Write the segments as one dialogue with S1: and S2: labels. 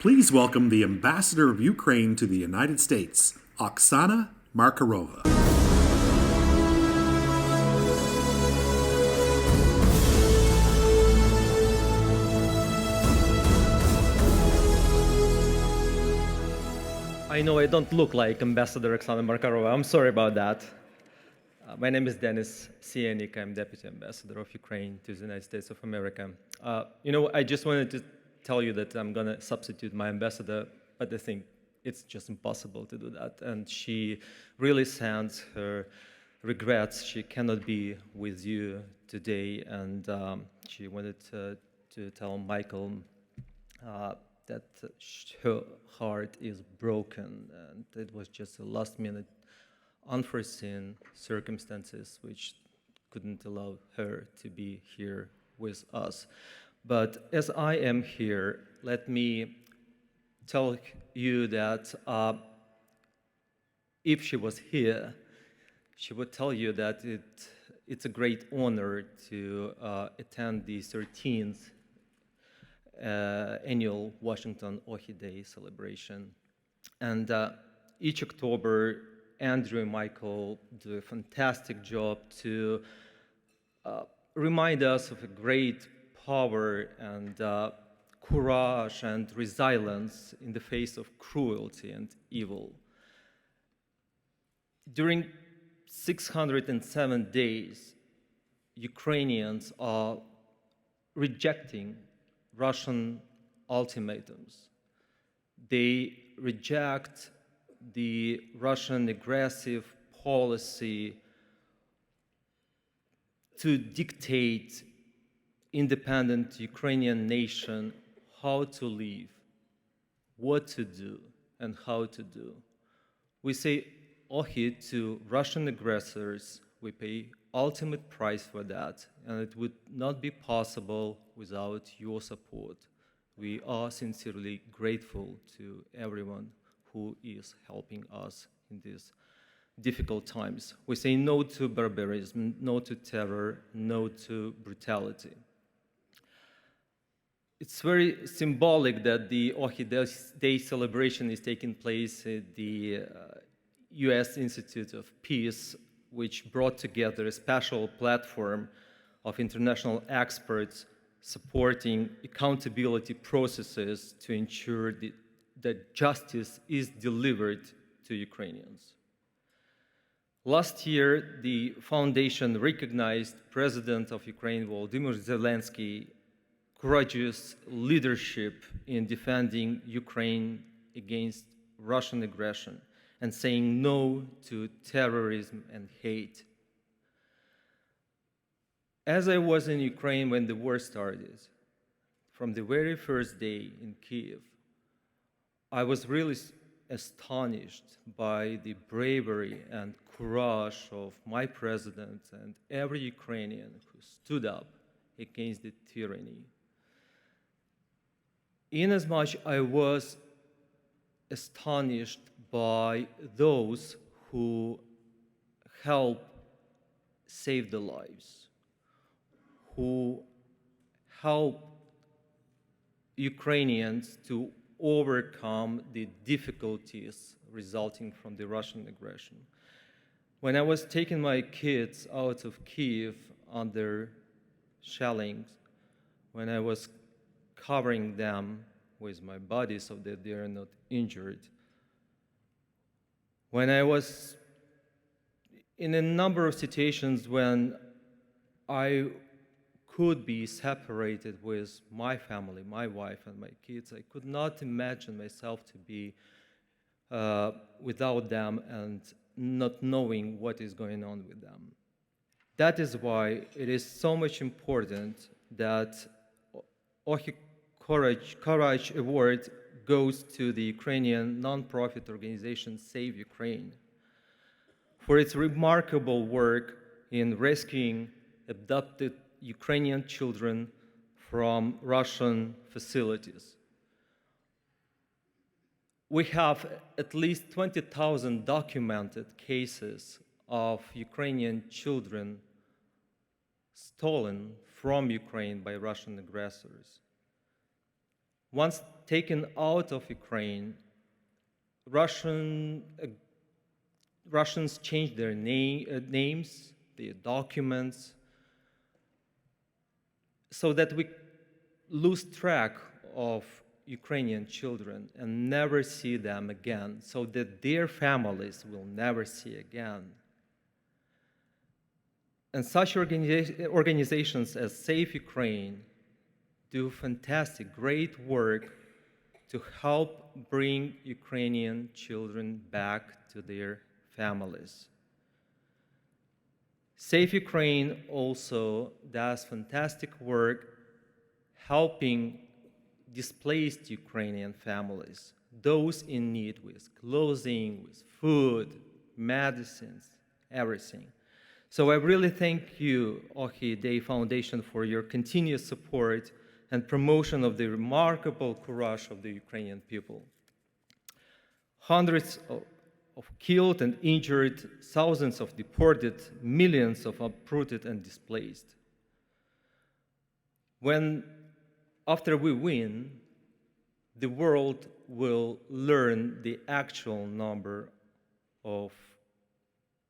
S1: Please welcome the Ambassador of Ukraine to the United States, Oksana Markarova.
S2: I know I don't look like Ambassador Oksana Markarova. I'm sorry about that. My name is Denis Sienik. I'm Deputy Ambassador of Ukraine to the United States of America. I just wanted to tell you that I'm going to substitute my ambassador, but I think it's just impossible to do that. And she really sends her regrets. She cannot be with you today, and she wanted to tell Michael that her heart is broken, and it was just a last-minute, unforeseen circumstances which couldn't allow her to be here with us. But as I am here, let me tell you that if she was here, she would tell you that it's a great honor to attend the 13th annual Washington OHI Day celebration. And each October, Andrew and Michael do a fantastic job to remind us of a great power and courage and resilience in the face of cruelty and evil. During 607 days, Ukrainians are rejecting Russian ultimatums. They reject the Russian aggressive policy to dictate independent Ukrainian nation how to live, what to do, and how to do. We say ohi to Russian aggressors. We pay ultimate price for that, and it would not be possible without your support. We are sincerely grateful to everyone who is helping us in these difficult times. We say no to barbarism, no to terror, no to brutality. It's very symbolic that the OHI Day celebration is taking place at the U.S. Institute of Peace, which brought together a special platform of international experts supporting accountability processes to ensure that justice is delivered to Ukrainians. Last year, the foundation recognized President of Ukraine, Volodymyr Zelensky, courageous leadership in defending Ukraine against Russian aggression and saying no to terrorism and hate. As I was in Ukraine when the war started, from the very first day in Kiev, I was really astonished by the bravery and courage of my president and every Ukrainian who stood up against the tyranny. Inasmuch I was astonished by those who help save the lives, who help Ukrainians to overcome the difficulties resulting from the Russian aggression. When I was taking my kids out of Kiev under shellings, when I was covering them with my body so that they are not injured, when I was in a number of situations when I could be separated with my family, my wife and my kids, I could not imagine myself to be without them and not knowing what is going on with them. That is why it is so much important that OHI Courage Award goes to the Ukrainian nonprofit organization Save Ukraine for its remarkable work in rescuing abducted Ukrainian children from Russian facilities. We have at least 20,000 documented cases of Ukrainian children stolen from Ukraine by Russian aggressors. Once taken out of Ukraine, Russians changed their names, their documents, so that we lose track of Ukrainian children and never see them again, so that their families will never see again. And such organizations as Save Ukraine do fantastic, great work to help bring Ukrainian children back to their families. Save Ukraine also does fantastic work helping displaced Ukrainian families, those in need with clothing, with food, medicines, everything. So I really thank you, Ohi Day Foundation, for your continuous support and promotion of the remarkable courage of the Ukrainian people. Hundreds of killed and injured, thousands of deported, millions of uprooted and displaced. After we win, the world will learn the actual number of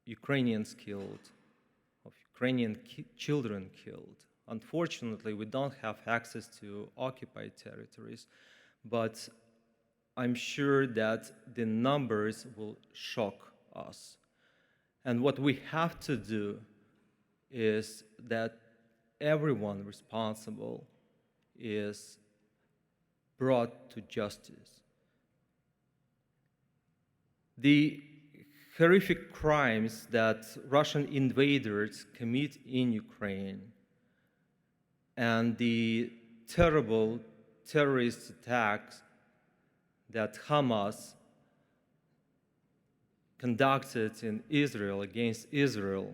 S2: Ukrainians killed, of Ukrainian children killed. Unfortunately, we don't have access to occupied territories, but I'm sure that the numbers will shock us. And what we have to do is that everyone responsible is brought to justice. The horrific crimes that Russian invaders commit in Ukraine and the terrible terrorist attacks that Hamas conducted in Israel against Israel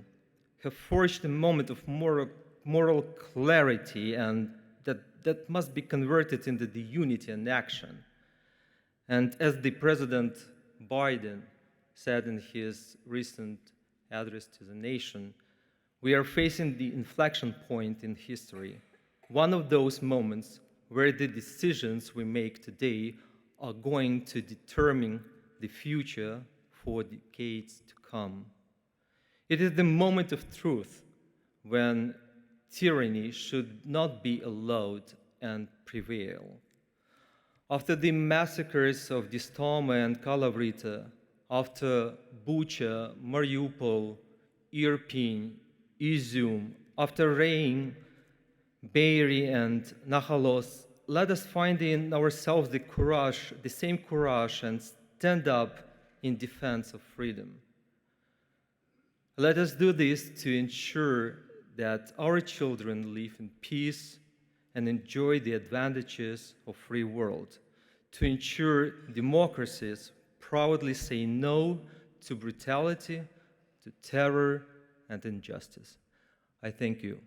S2: have forged a moment of moral clarity, and that must be converted into the unity and action. And as the President Biden said in his recent address to the nation, we are facing the inflection point in history, one of those moments where the decisions we make today are going to determine the future for decades to come. It is the moment of truth when tyranny should not be allowed and prevail. After the massacres of Distoma and Kalavrita, after Bucha, Mariupol, Irpin, Izum, after Rein, Be'eri, and Nahalos, let us find in ourselves the courage, the same courage, and stand up in defense of freedom. Let us do this to ensure that our children live in peace and enjoy the advantages of free world, to ensure democracies proudly say no to brutality, to terror, and injustice. I thank you.